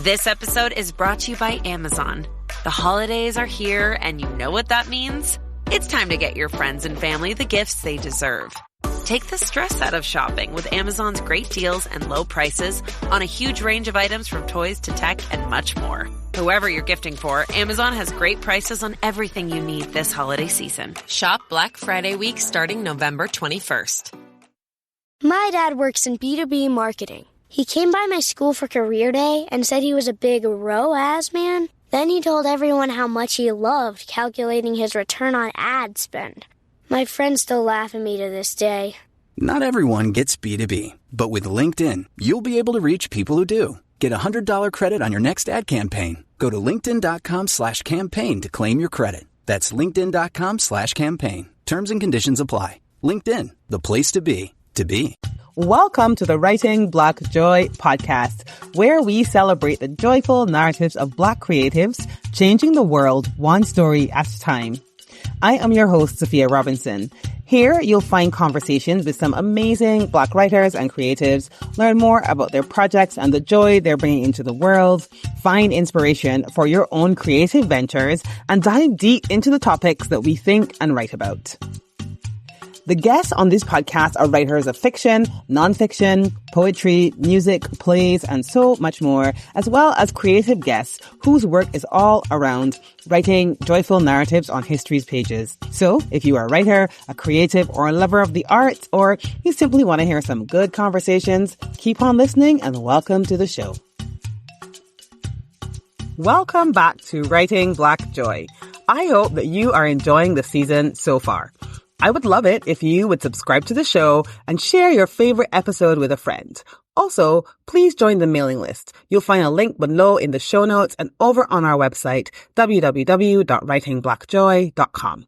This episode is brought to you by Amazon. The holidays are here, and you know what that means? It's time to get your friends and family the gifts they deserve. Take the stress out of shopping with Amazon's great deals and low prices on a huge range of items from toys to tech and much more. Whoever you're gifting for, Amazon has great prices on everything you need this holiday season. Shop Black Friday week starting November 21st. My dad works in B2B marketing. He came by my school for career day and said he was a big ROAS man. Then he told everyone how much he loved calculating his return on ad spend. My friends still laugh at me to this day. Not everyone gets B2B, but with LinkedIn, you'll be able to reach people who do. Get a $100 credit on your next ad campaign. Go to linkedin.com/campaign to claim your credit. That's linkedin.com/campaign. Terms and conditions apply. LinkedIn, the place to be, to be. Welcome to the Writing Black Joy podcast, where we celebrate the joyful narratives of Black creatives, changing the world one story at a time. I am your host, Sophia Robinson. Here, you'll find conversations with some amazing Black writers and creatives, learn more about their projects and the joy they're bringing into the world, find inspiration for your own creative ventures, and dive deep into the topics that we think and write about. The guests on this podcast are writers of fiction, nonfiction, poetry, music, plays, and so much more, as well as creative guests whose work is all around writing joyful narratives on history's pages. So if you are a writer, a creative, or a lover of the arts, or you simply want to hear some good conversations, keep on listening and welcome to the show. Welcome back to Writing Black Joy. I hope that you are enjoying the season so far. I would love it if you would subscribe to the show and share your favorite episode with a friend. Also, please join the mailing list. You'll find a link below in the show notes and over on our website, www.writingblackjoy.com.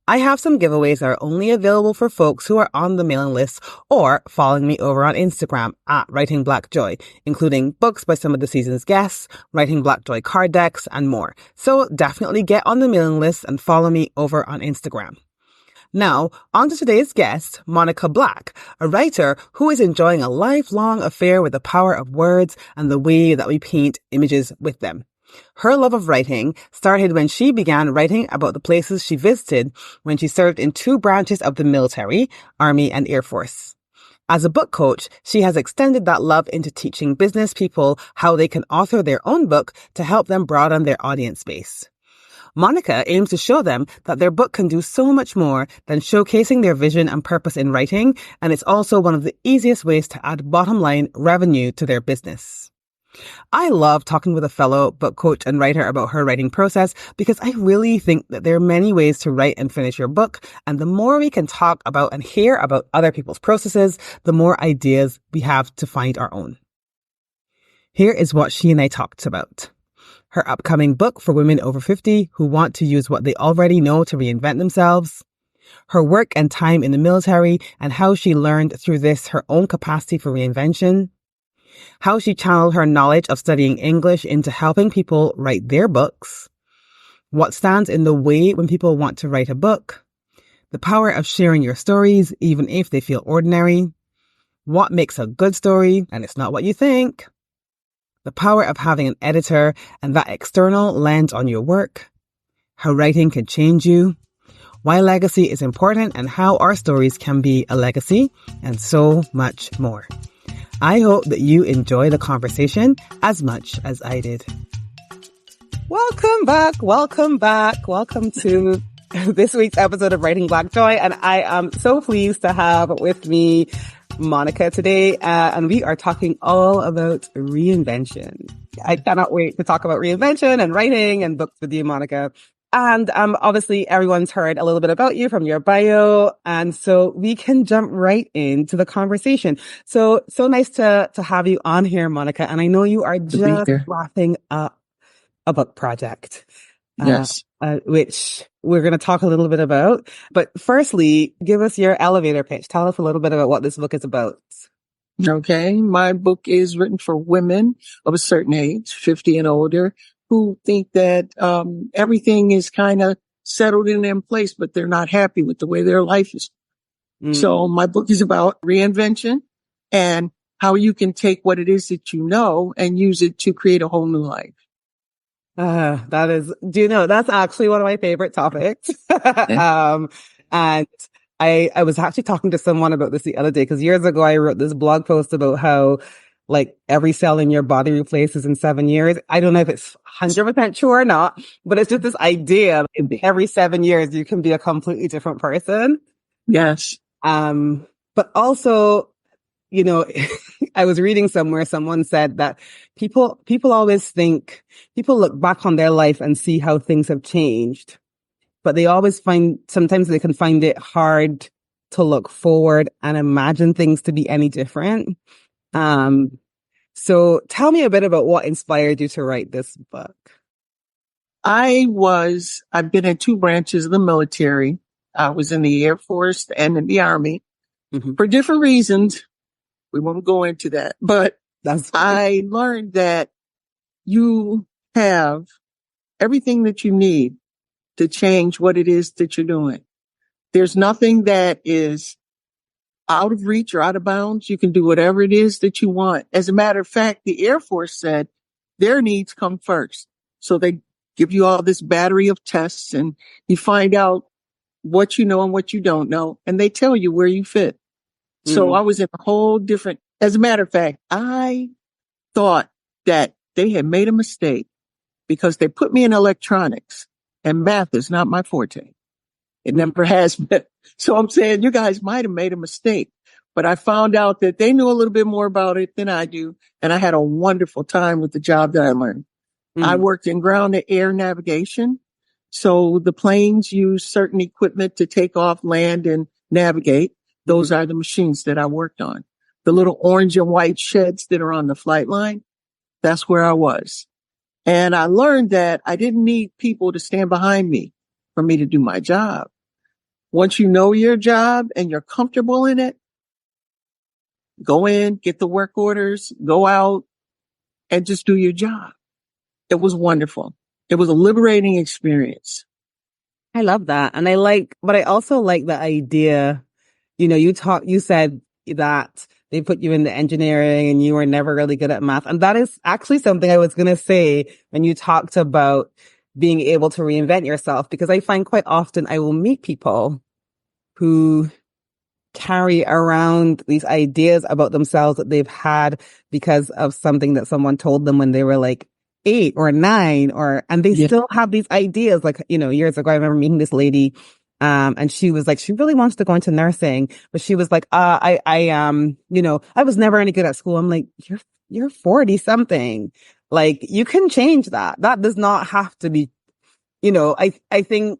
I have some giveaways that are only available for folks who are on the mailing list or following me over on Instagram at Writing Black Joy, including books by some of the season's guests, Writing Black Joy card decks, and more. So definitely get on the mailing list and follow me over on Instagram. Now, on to today's guest, Monica Black, a writer who is enjoying a lifelong affair with the power of words and the way that we paint images with them. Her love of writing started when she began writing about the places she visited when she served in two branches of the military, Army and Air Force. As a book coach, she has extended that love into teaching business people how they can author their own book to help them broaden their audience base. Monica aims to show them that their book can do so much more than showcasing their vision and purpose in writing, and it's also one of the easiest ways to add bottom-line revenue to their business. I love talking with a fellow book coach and writer about her writing process because I really think that there are many ways to write and finish your book, and the more we can talk about and hear about other people's processes, the more ideas we have to find our own. Here is what she and I talked about. Her upcoming book for women over 50 who want to use what they already know to reinvent themselves, her work and time in the military and how she learned through this her own capacity for reinvention, how she channeled her knowledge of studying English into helping people write their books, what stands in the way when people want to write a book, the power of sharing your stories even if they feel ordinary, what makes a good story and it's not what you think, the power of having an editor and that external lens on your work, how writing can change you, why legacy is important and how our stories can be a legacy, and so much more. I hope that you enjoy the conversation as much as I did. Welcome back. Welcome to this week's episode of Writing Black Joy. And I am so pleased to have with me Monica today, and we are talking all about reinvention. I cannot wait to talk about reinvention and writing and books with you, Monica. And obviously everyone's heard a little bit about you from your bio, and so we can jump right into the conversation. So nice to have you on here, Monica. And I know you are just wrapping up a book project. Yes. Which we're going to talk a little bit about. But firstly, give us your elevator pitch. Tell us a little bit about what this book is about. Okay. My book is written for women of a certain age, 50 and older, who think that everything is kind of settled in place, but they're not happy with the way their life is. So my book is about reinvention and how you can take what it is that you know and use it to create a whole new life. That is, do you know, that's actually one of my favorite topics. And I was actually talking to someone about this the other day, because years ago I wrote this blog post about how like every cell in your body replaces in 7 years. I don't know if it's 100% true or not, but it's just this idea every 7 years you can be a completely different person. Yes. But also, you know, I was reading somewhere, someone said that people always think, people look back on their life and see how things have changed, but they always sometimes they can find it hard to look forward and imagine things to be any different. So tell me a bit about what inspired you to write this book. I've been in 2 branches of the military. I was in the Air Force and in the Army for different reasons. We won't go into that, but I learned that you have everything that you need to change what it is that you're doing. There's nothing that is out of reach or out of bounds. You can do whatever it is that you want. As a matter of fact, the Air Force said their needs come first. So they give you all this battery of tests and you find out what you know and what you don't know. And they tell you where you fit. So I was in a whole different, as a matter of fact, I thought that they had made a mistake because they put me in electronics and math is not my forte. It never has been. So I'm saying you guys might have made a mistake, but I found out that they knew a little bit more about it than I do. And I had a wonderful time with the job that I learned. I worked in ground to air navigation. So the planes use certain equipment to take off, land, and navigate. Those are the machines that I worked on. The little orange and white sheds that are on the flight line, that's where I was. And I learned that I didn't need people to stand behind me for me to do my job. Once you know your job and you're comfortable in it, go in, get the work orders, go out and just do your job. It was wonderful. It was a liberating experience. I love that. And but I also like the idea, you know, you said that they put you in the engineering and you were never really good at math. And that is actually something I was going to say when you talked about being able to reinvent yourself, because I find quite often I will meet people who carry around these ideas about themselves that they've had because of something that someone told them when they were like 8 or 9, and they still have these ideas. Like, you know, years ago, I remember meeting this lady, and she was like, she really wants to go into nursing, but she was like, you know, I was never any good at school. I'm like, you're 40 something. Like, you can change that. That does not have to be, you know, I think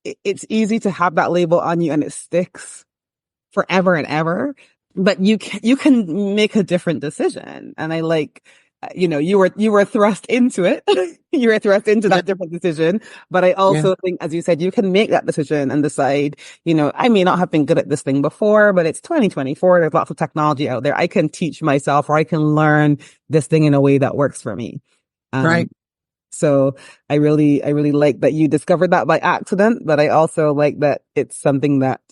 it's easy to have that label on you and it sticks forever and ever, but you can make a different decision. And I like, you know, you were thrust into it. You were thrust into that different decision. But I also think, as you said, you can make that decision and decide, you know, I may not have been good at this thing before, but it's 2024. There's lots of technology out there. I can teach myself, or I can learn this thing in a way that works for me. Right. So I really like that you discovered that by accident, but I also like that it's something that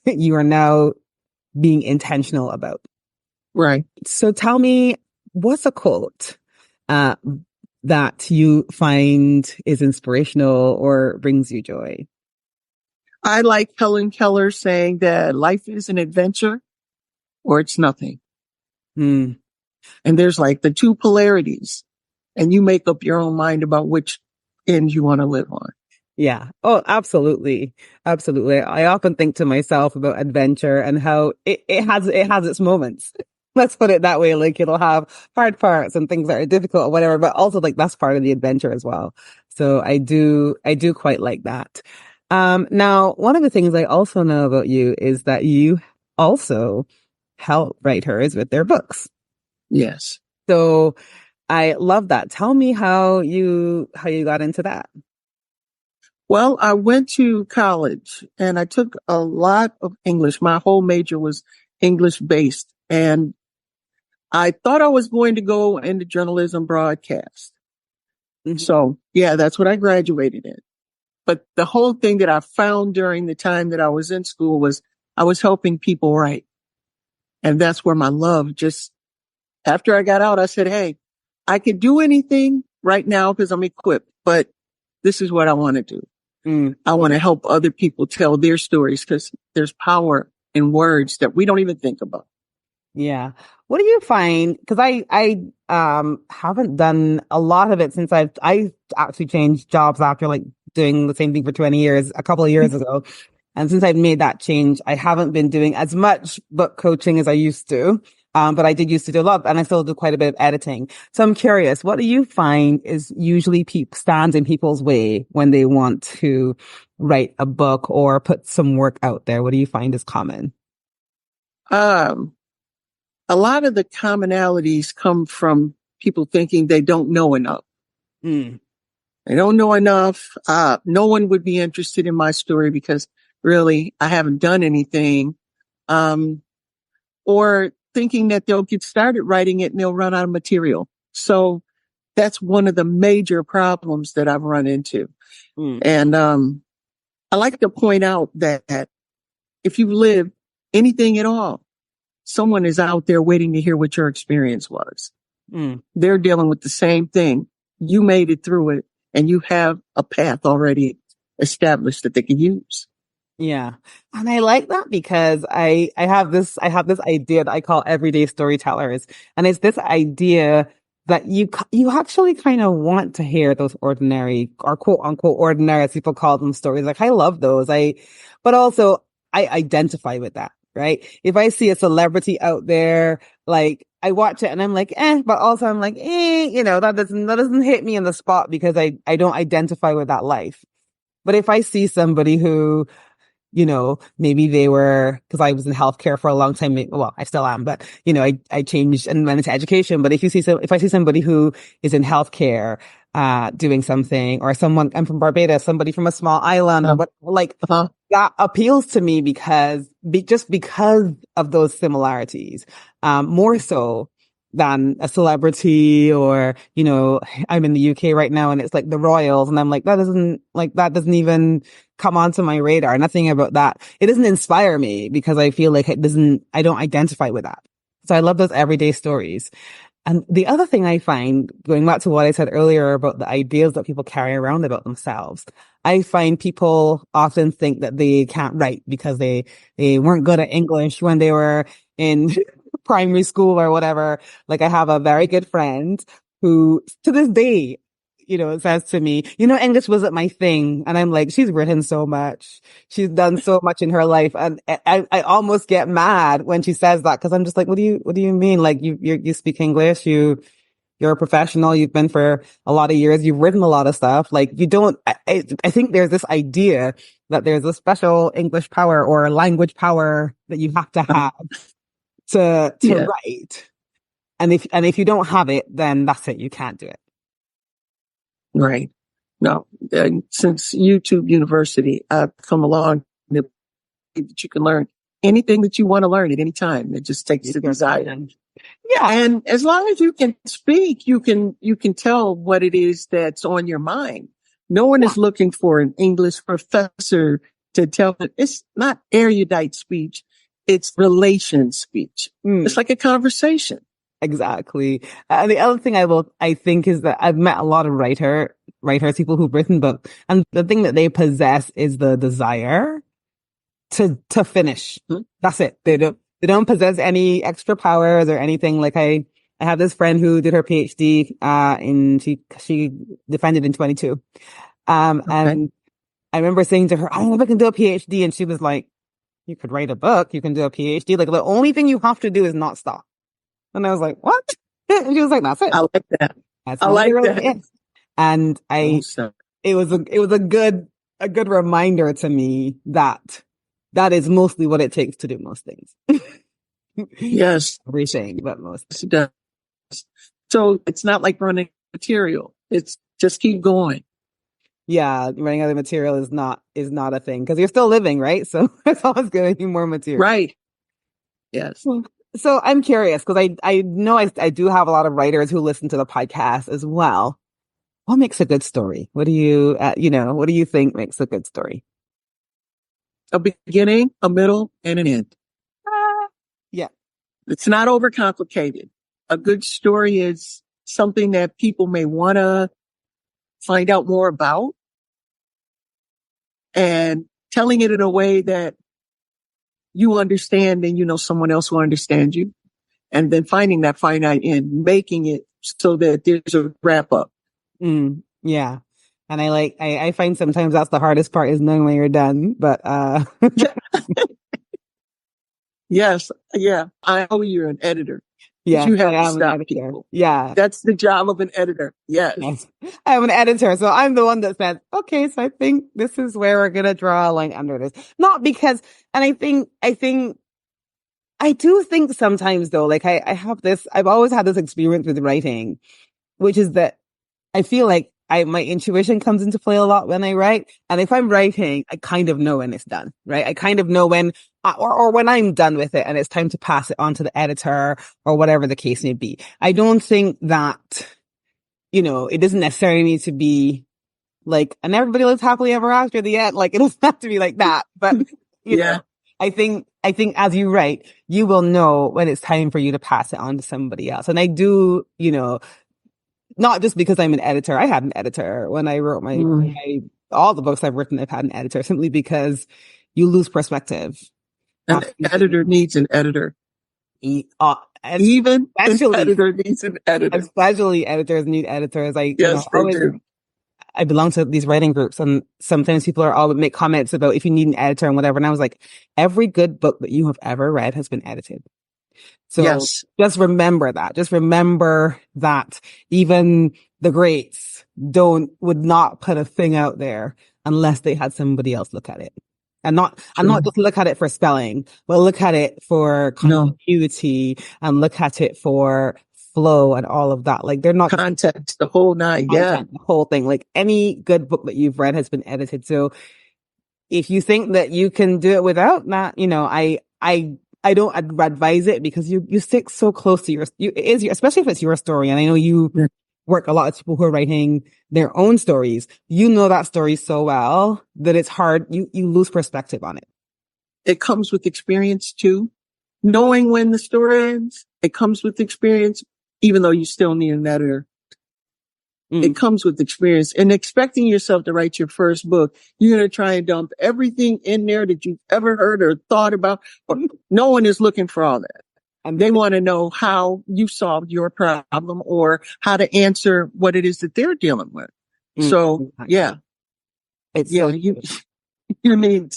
you are now being intentional about. Right. So tell me, what's a quote that you find is inspirational or brings you joy? I like Helen Keller saying that life is an adventure or it's nothing. And there's like the 2 polarities, and you make up your own mind about which end you want to live on. Yeah. Oh, absolutely. Absolutely. I often think to myself about adventure and how it has its moments. Let's put it that way. Like, it'll have hard parts and things that are difficult or whatever, but also like that's part of the adventure as well. So I do quite like that. Now, one of the things I also know about you is that you also help writers with their books. Yes. So I love that. Tell me how you got into that. Well, I went to college and I took a lot of English. My whole major was English based, and I thought I was going to go into journalism broadcast. So yeah, that's what I graduated in. But the whole thing that I found during the time that I was in school was I was helping people write. And that's where my love just After I got out, I said, hey, I could do anything right now because I'm equipped, but this is what I want to do. I want to help other people tell their stories because there's power in words that we don't even think about. Yeah. What do you find? Because I haven't done a lot of it since I actually changed jobs after like doing the same thing for 20 years, a couple of years ago. And since I've made that change, I haven't been doing as much book coaching as I used to. But I did used to do a lot, and I still do quite a bit of editing. So I'm curious, what do you find is usually stands in people's way when they want to write a book or put some work out there? What do you find is common? A lot of the commonalities come from people thinking they don't know enough. They don't know enough. No one would be interested in my story because really I haven't done anything. Or thinking that they'll get started writing it and they'll run out of material. So that's one of the major problems that I've run into. And I like to point out that if you live anything at all, someone is out there waiting to hear what your experience was. They're dealing with the same thing. You made it through it and you have a path already established that they can use. Yeah. And I like that because I have this idea that I call everyday storytellers. And it's this idea that you actually kind of want to hear those ordinary or quote unquote ordinary, as people call them, stories. Like I love those. But also I identify with that, right? If I see a celebrity out there, like I watch it and I'm like, but also I'm like, that doesn't hit me in the spot because I don't identify with that life. But if I see somebody who, maybe they were, because I was in healthcare for a long time. Well, I still am, but I changed and went into education. But if I see somebody who is in healthcare, doing something, or someone, I'm from Barbados, somebody from a small island, that appeals to me because of those similarities, more so than a celebrity or, I'm in the UK right now and it's like the royals and I'm like, that doesn't even come onto my radar. Nothing about that. It doesn't inspire me because I feel like I don't identify with that. So I love those everyday stories. And the other thing I find, going back to what I said earlier about the ideas that people carry around about themselves, I find people often think that they can't write because they weren't good at English when they were in primary school or whatever. Like I have a very good friend who to this day, says to me, English wasn't my thing. And I'm like, she's written so much. She's done so much in her life. And I almost get mad when she says that. Cause I'm just like, what do you mean? Like you speak English, you're a professional. You've been for a lot of years. You've written a lot of stuff. Like you don't, I think there's this idea that there's a special English power or language power that you have to have to write. And if you don't have it, then that's it. You can't do it. Right. No, since YouTube University, I've come along that you can learn anything that you want to learn at any time. It just takes the desire. Yeah. And as long as you can speak, you can tell what it is that's on your mind. No one is looking for an English professor to tell it. It's not erudite speech. It's relation speech. It's like a conversation. Exactly. And the other thing I think is that I've met a lot of writers, people who've written books, and the thing that they possess is the desire to finish. That's it. They don't possess any extra powers or anything. Like I have this friend who did her PhD, she defended in 22. And I remember saying to her, I don't know if I can do a PhD. And she was like, you could write a book. You can do a PhD. Like the only thing you have to do is not stop. And I was like, what? And she was like, that's it. I like that. That's I like that. Is. And it was a good reminder to me that is mostly what it takes to do most things. Yes. Everything, but most. It does. So it's not like running material. It's just keep going. Yeah. Running out of material is not a thing because you're still living, right? So it's always going to be more material. Right. Yes. So I'm curious because I know I do have a lot of writers who listen to the podcast as well. What makes a good story? What do you, what do you think makes a good story? A beginning, a middle, and an end. Yeah. It's not overcomplicated. A good story is something that people may want to find out more about, and telling it in a way that you understand and you know someone else will understand you. And then finding that finite end, making it so that there's a wrap up. Yeah. And I find sometimes that's the hardest part, is knowing when you're done. But, Yes. Yeah. I know you're an editor. yes, You have I to am an stop editor. people. Yeah. That's the job of an editor. Yes. Yes. I'm an editor. So I'm the one that says, okay, so I think this is where we're going to draw a line under this. Not because, and I do think sometimes though, like I've always had this experience with writing, which is that I feel like my intuition comes into play a lot when I write. And if I'm writing, I kind of know when it's done, right? I kind of know when, or when I'm done with it and it's time to pass it on to the editor or whatever the case may be. I don't think that, it doesn't necessarily need to be like, and everybody lives happily ever after the end. Like, it doesn't have to be like that. But, you know, I think as you write, you will know when it's time for you to pass it on to somebody else. And I do, not just because I'm an editor. I had an editor when I wrote all the books I've written. I've had an editor simply because you lose perspective. An editor needs an editor. Even an editor needs an editor. Especially editors need editors. Yes, they do. I belong to these writing groups, and sometimes people make comments about if you need an editor and whatever. And I was like, every good book that you have ever read has been edited. So just remember that. Just remember that even the greats would not put a thing out there unless they had somebody else look at it. And not just look at it for spelling, but look at it for continuity and look at it for flow and all of that. Like, they're not context, the whole nine. Yeah. The whole thing. Like, any good book that you've read has been edited. So if you think that you can do it without that, I don't advise it, because you stick so close to especially if it's your story. And I know you work a lot with people who are writing their own stories. You know that story so well that it's hard. You lose perspective on it. It comes with experience too. Knowing when the story ends, it comes with experience, even though you still need an editor. It comes with experience, and expecting yourself to write your first book, you're going to try and dump everything in there that you've ever heard or thought about. No one is looking for all that. And they want to know how you solved your problem or how to answer what it is that they're dealing with. So, yeah. You need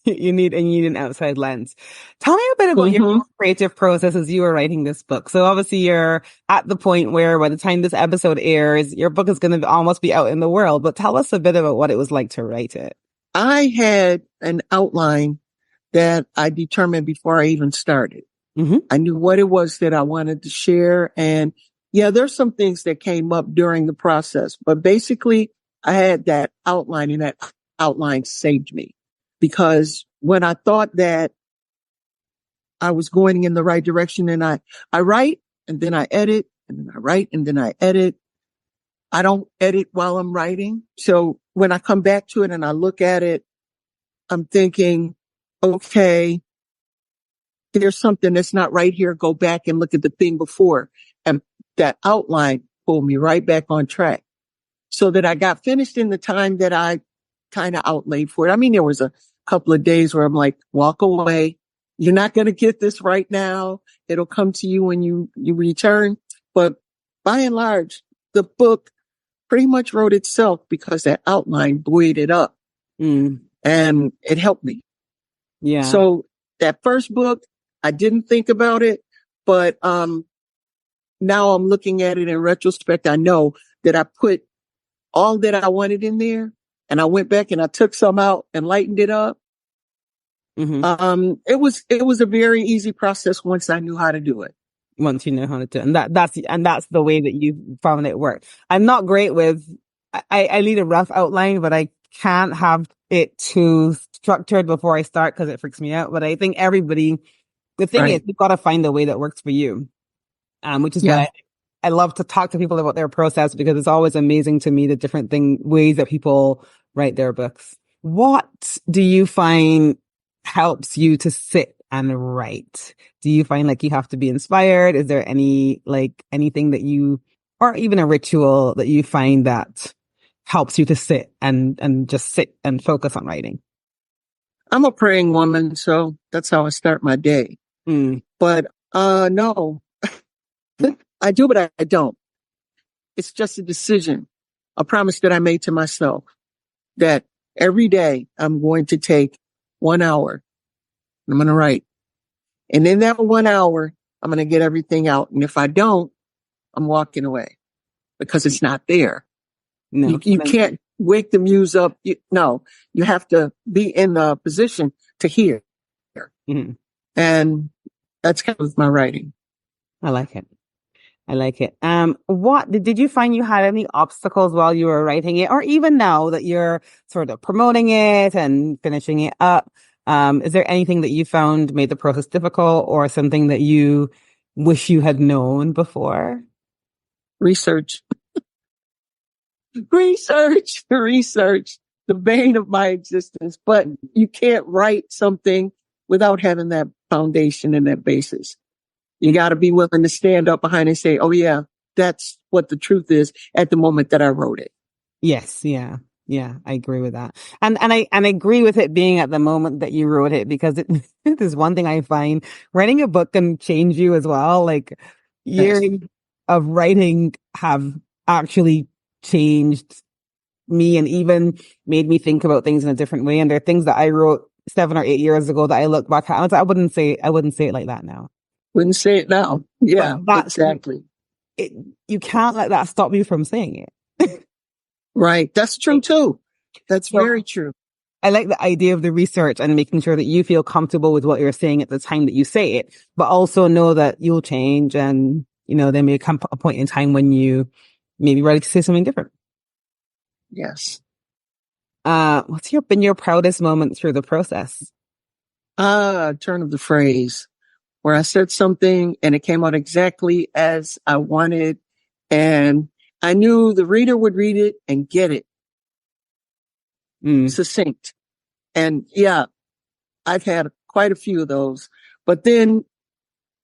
you need an outside lens. Tell me a bit about your creative process as you were writing this book. So obviously you're at the point where by the time this episode airs, your book is going to almost be out in the world. But tell us a bit about what it was like to write it. I had an outline that I determined before I even started. I knew what it was that I wanted to share. And there's some things that came up during the process, but basically I had that outline, and that outline saved me. Because when I thought that I was going in the right direction, and I write and then I edit, and then I write and then I edit. I don't edit while I'm writing. So when I come back to it and I look at it, I'm thinking, okay, there's something that's not right here. Go back and look at the thing before. And that outline pulled me right back on track, so that I got finished in the time that I kind of outlaid for it. I mean, there was a couple of days where I'm like, walk away. You're not going to get this right now. It'll come to you when you return. But by and large, the book pretty much wrote itself, because that outline buoyed it up and it helped me. Yeah. So that first book, I didn't think about it, but now I'm looking at it in retrospect. I know that I put all that I wanted in there. And I went back and I took some out and lightened it up. It was a very easy process once I knew how to do it. Once you know how to do it. And that's the way that you found it worked. I'm not great with, I need a rough outline, but I can't have it too structured before I start, because it freaks me out. But I think the thing is, you've got to find a way that works for you. Which is why I love to talk to people about their process, because it's always amazing to me the different ways that people write their books. What do you find helps you to sit and write? Do you find like you have to be inspired? Is there anything that you, or even a ritual that you find that helps you to sit and just sit and focus on writing? I'm a praying woman, so that's how I start my day. But no, I do, but I don't. It's just a decision, a promise that I made to myself that every day I'm going to take 1 hour and I'm going to write. And in that 1 hour, I'm going to get everything out. And if I don't, I'm walking away because it's not there. No, You can't wake the muse up. No, you have to be in the position to hear. Mm-hmm. And that's kind of my writing. I like it. I like it. What did you find you had any obstacles while you were writing it, or even now that you're sort of promoting it and finishing it up? Is there anything that you found made the process difficult, or something that you wish you had known before? Research, research, the bane of my existence. But you can't write something without having that foundation and that basis. You got to be willing to stand up behind and say, oh yeah, that's what the truth is at the moment that I wrote it. Yes. Yeah. Yeah. I agree with that. And I agree with it being at the moment that you wrote it, because it is one thing I find writing a book can change you as well. Like years of writing have actually changed me and even made me think about things in a different way. And there are things that I wrote 7 or 8 years ago that I look back at. I wouldn't say it like that now. Wouldn't say it now. Yeah, exactly. You can't let that stop you from saying it. Right. That's true too. That's very true. I like the idea of the research and making sure that you feel comfortable with what you're saying at the time that you say it, but also know that you'll change and, there may come a point in time when you may be ready to say something different. Yes. What's been your proudest moment through the process? Turn of the phrase, where I said something and it came out exactly as I wanted. And I knew the reader would read it and get it. Succinct. And yeah, I've had quite a few of those, but then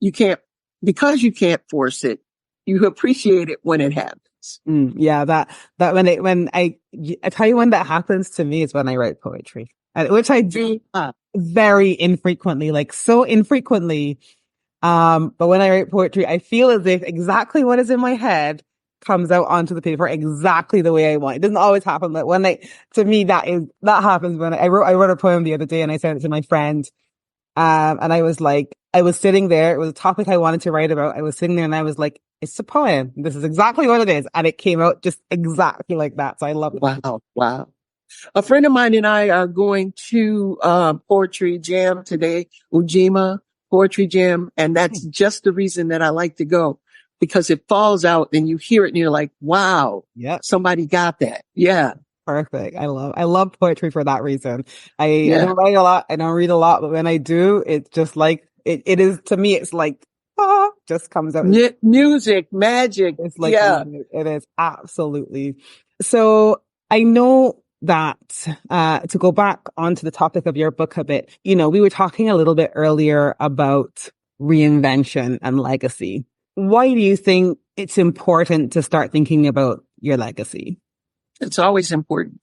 because you can't force it, you appreciate it when it happens. Yeah, that I tell you when that happens to me is when I write poetry, which I do very infrequently, like so infrequently. But when I write poetry, I feel as if exactly what is in my head comes out onto the paper exactly the way I want. It doesn't always happen, but to me, that happens when I wrote a poem the other day and I sent it to my friend. And I was sitting there. It was a topic I wanted to write about. I was sitting there and I was like, it's a poem. This is exactly what it is. And it came out just exactly like that. So I love it. Wow. A friend of mine and I are going to poetry jam today, Ujima Poetry Jam. And that's just the reason that I like to go, because it falls out and you hear it and you're like, wow, somebody got that. Yeah. Perfect. I love poetry for that reason. I don't write a lot. I don't read a lot, but when I do, it's just like, it is, to me, it's like, just comes out. Music, magic. It's like, it is absolutely. So I know that, to go back onto the topic of your book a bit, we were talking a little bit earlier about reinvention and legacy. Why do you think it's important to start thinking about your legacy? It's always important.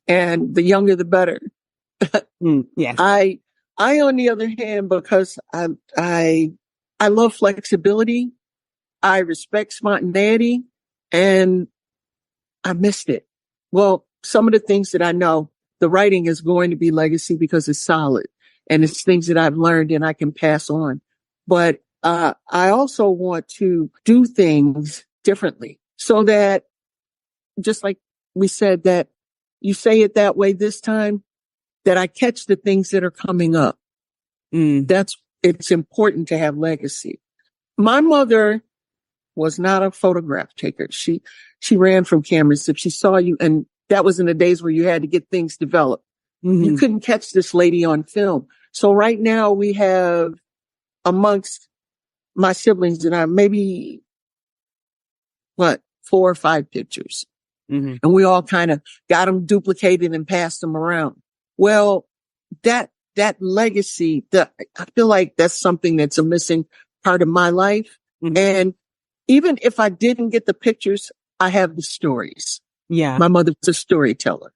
And the younger, the better. Yes. I, on the other hand, because I love flexibility. I respect spontaneity, and I missed it. Well, some of the things that I know, the writing is going to be legacy because it's solid and it's things that I've learned and I can pass on. But, I also want to do things differently so that, just like we said, that you say it that way this time, that I catch the things that are coming up. It's important to have legacy. My mother was not a photograph taker. She ran from cameras. If she saw you, and that was in the days where you had to get things developed. You couldn't catch this lady on film. So right now we have, amongst my siblings and I, maybe 4 or 5 pictures. And we all kind of got them duplicated and passed them around. Well, that that legacy, I feel like that's something that's a missing part of my life. Mhm. And even if I didn't get the pictures, I have the stories. Yeah. My mother was a storyteller.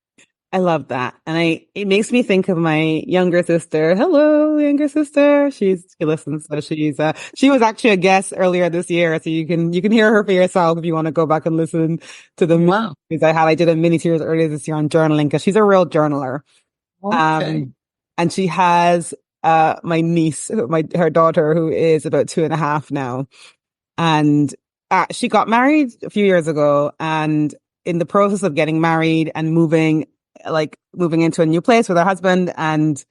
I love that. And it makes me think of my younger sister. Hello, younger sister. She listens. So she was actually a guest earlier this year. So you can hear her for yourself if you want to go back and listen to the Wow. movies I had. I did a mini series earlier this year on journaling because she's a real journaler. Okay. And she has, my niece, her daughter, who is about 2.5 now. And, she got married a few years ago, and in the process of getting married and moving into a new place with her husband and,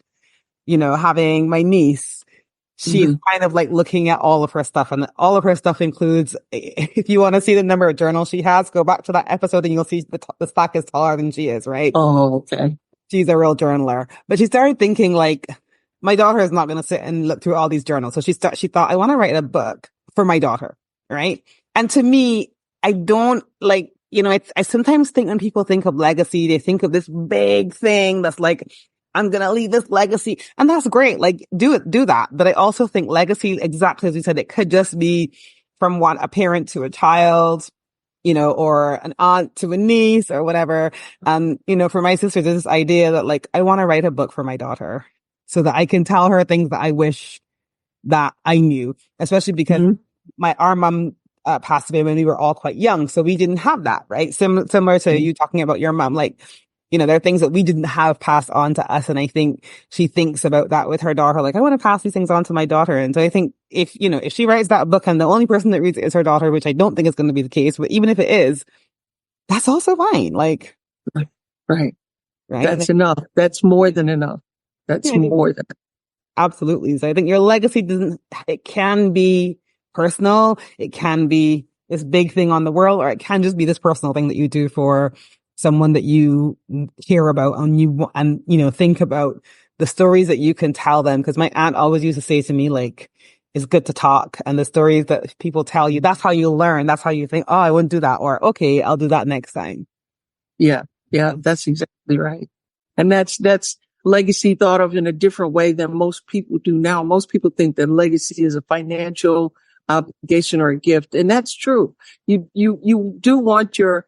having my niece, she's kind of like looking at all of her stuff, and all of her stuff includes, if you want to see the number of journals she has, go back to that episode and you'll see the stack is taller than she is, right? Oh, okay. She's a real journaler, but she started thinking like, my daughter is not going to sit and look through all these journals. So she thought, I want to write a book for my daughter. Right. And to me, I don't like, I sometimes think when people think of legacy, they think of this big thing that's like, I'm going to leave this legacy, and that's great. Like do that. But I also think legacy, exactly as you said, it could just be from a parent to a child, or an aunt to a niece or whatever. For my sister, there's this idea that like, I want to write a book for my daughter so that I can tell her things that I wish that I knew, especially because our mom passed away when we were all quite young. So we didn't have that, right? Similar to you talking about your mom, like, there are things that we didn't have passed on to us. And I think she thinks about that with her daughter. Like, I want to pass these things on to my daughter. And so I think if she writes that book and the only person that reads it is her daughter, which I don't think is going to be the case, but even if it is, that's also fine. Like, right. Right. That's enough. That's more than enough. That's more than enough. Absolutely. So I think your legacy it can be personal. It can be this big thing on the world, or it can just be this personal thing that you do for someone that you care about and think about the stories that you can tell them. Cause my aunt always used to say to me, like, it's good to talk, and the stories that people tell you, that's how you learn. That's how you think, oh, I wouldn't do that. Or, okay, I'll do that next time. Yeah. Yeah. That's exactly right. And that's legacy thought of in a different way than most people do now. Most people think that legacy is a financial obligation or a gift. And that's true. You do want your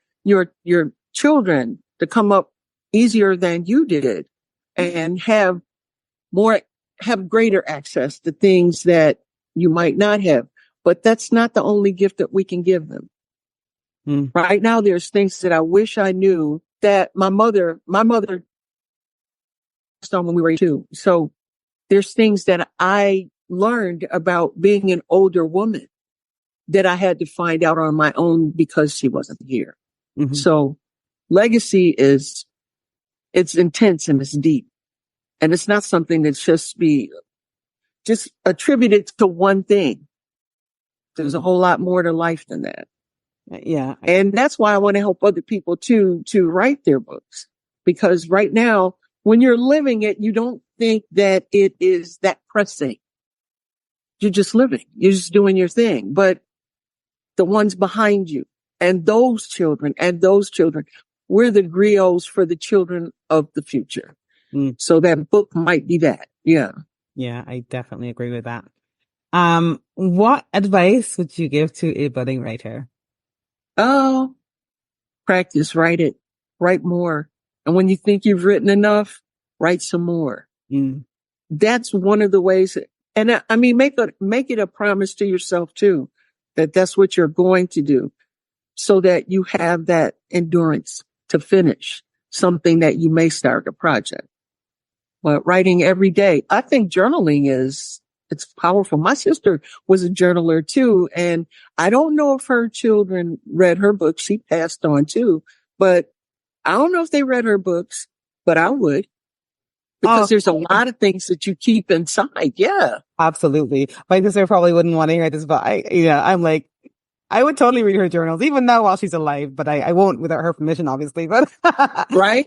children to come up easier than you did and have greater access to things that you might not have. But that's not the only gift that we can give them. Right now, there's things that I wish I knew that my mother on when we were 2. So there's things that I learned about being an older woman that I had to find out on my own because she wasn't here. So legacy it's intense and it's deep, and it's not something that's just attributed to one thing. There's a whole lot more to life than that. Yeah. And that's why I want to help other people to write their books, because right now, when you're living it, you don't think that it is that pressing. You're just living. You're just doing your thing. But the ones behind you and those children, we're the griots for the children of the future. So that book might be that. Yeah. Yeah, I definitely agree with that. What advice would you give to a budding writer? Oh, practice, write more. And when you think you've written enough, write some more. That's one of the ways. And I mean, make it a promise to yourself too, that that's what you're going to do, so that you have that endurance to finish something that you may start a project. But writing every day, I think journaling it's powerful. My sister was a journaler too. And I don't know if her children read her books. She passed on too, but I don't know if they read her books, but I would, because there's a lot of things that you keep inside. Yeah, absolutely. My sister probably wouldn't want to hear this, but I'm like, I would totally read her journals, even now while she's alive, but I won't without her permission, obviously. But right.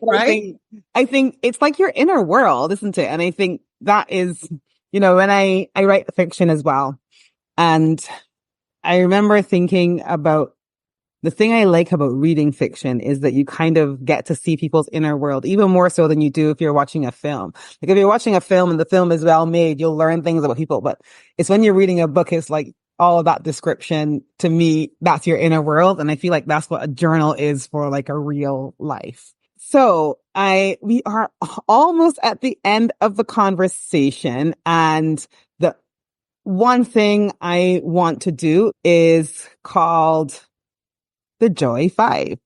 I think it's like your inner world, isn't it? And I think that is, when I write fiction as well. And I remember thinking about The thing I like about reading fiction is that you kind of get to see people's inner world, even more so than you do if you're watching a film. Like if you're watching a film and the film is well made, you'll learn things about people. But it's when you're reading a book, it's like all of that description. To me, that's your inner world. And I feel like that's what a journal is for like a real life. So we are almost at the end of the conversation, and the one thing I want to do is called the Joy 5.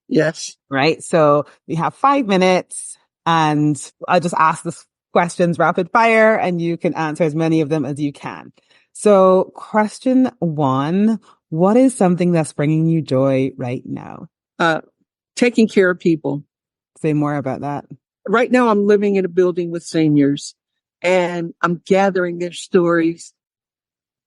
Yes. Right. So we have 5 minutes, and I'll just ask the questions rapid fire and you can answer as many of them as you can. So question 1, what is something that's bringing you joy right now? Taking care of people. Say more about that. Right now I'm living in a building with seniors and I'm gathering their stories,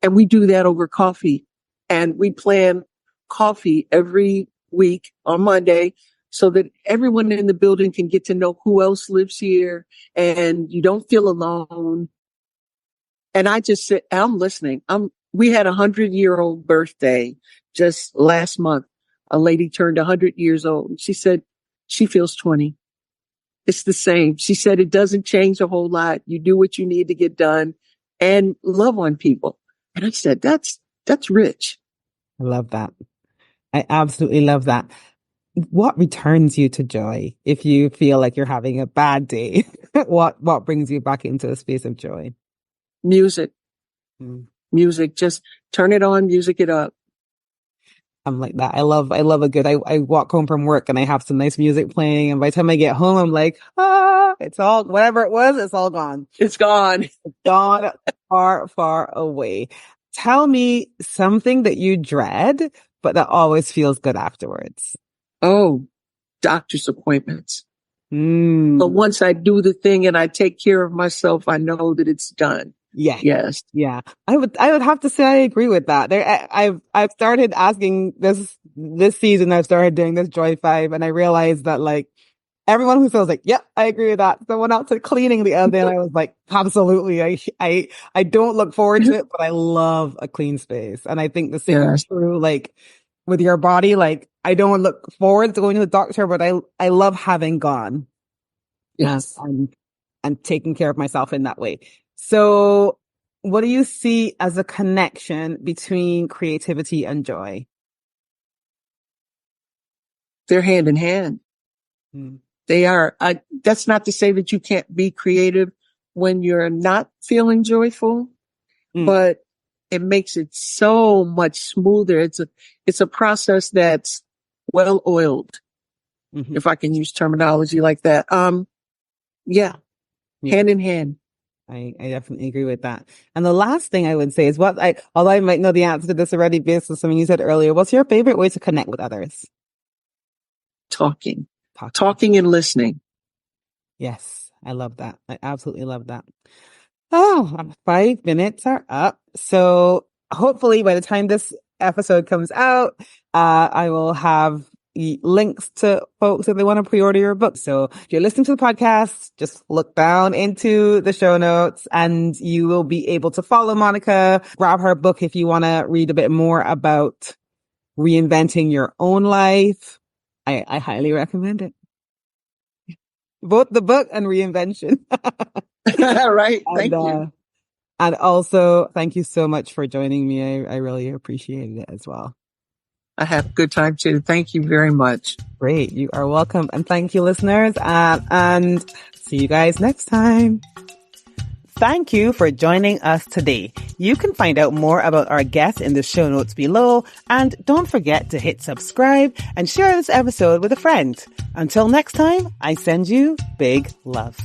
and we do that over coffee, and we plan coffee every week on Monday so that everyone in the building can get to know who else lives here and you don't feel alone. And I just sit, I'm listening. We had 100-year-old birthday just last month. A lady turned 100 years old. She said she feels 20. It's the same. She said it doesn't change a whole lot. You do what you need to get done and love on people. And I said, that's rich. I love that. I absolutely love that. What returns you to joy if you feel like you're having a bad day? What brings you back into a space of joy? Music. Music. Just turn it on, music it up. I'm like that. I love a good, I walk home from work and I have some nice music playing. And by the time I get home, I'm like, it's all, whatever it was, it's all gone. It's gone. It's gone far, far away. Tell me something that you dread, but that always feels good afterwards. Oh, doctor's appointments. But once I do the thing and I take care of myself, I know that it's done. Yeah. Yes. Yeah. I would have to say I agree with that. I've started asking this season, I've started doing this Joy 5, and I realized that like everyone who feels like, yep, I agree with that. Someone else said cleaning the other day, and I was like, absolutely. I don't look forward to it, but I love a clean space. And I think the same is true, like with your body. Like I don't look forward to going to the doctor, but I love having gone. Yes. And taking care of myself in that way. So what do you see as a connection between creativity and joy? They're hand in hand. They are. That's not to say that you can't be creative when you're not feeling joyful, but it makes it so much smoother. It's a process that's well oiled, if I can use terminology like that. Yeah. Hand in hand. I definitely agree with that. And the last thing I would say is although I might know the answer to this already based on something you said earlier, what's your favorite way to connect with others? Talking and listening. Yes. I love that. I absolutely love that. Oh, 5 minutes are up. So hopefully by the time this episode comes out, I will have links to folks if they want to pre-order your book. So if you're listening to the podcast, just look down into the show notes and you will be able to follow Monica, grab her book if you want to read a bit more about reinventing your own life. I highly recommend it. Both the book and Reinvention. Right. Thank you. And also, thank you so much for joining me. I really appreciated it as well. I had a good time too. Thank you very much. Great. You are welcome. And thank you, listeners. And see you guys next time. Thank you for joining us today. You can find out more about our guests in the show notes below. And don't forget to hit subscribe and share this episode with a friend. Until next time, I send you big love.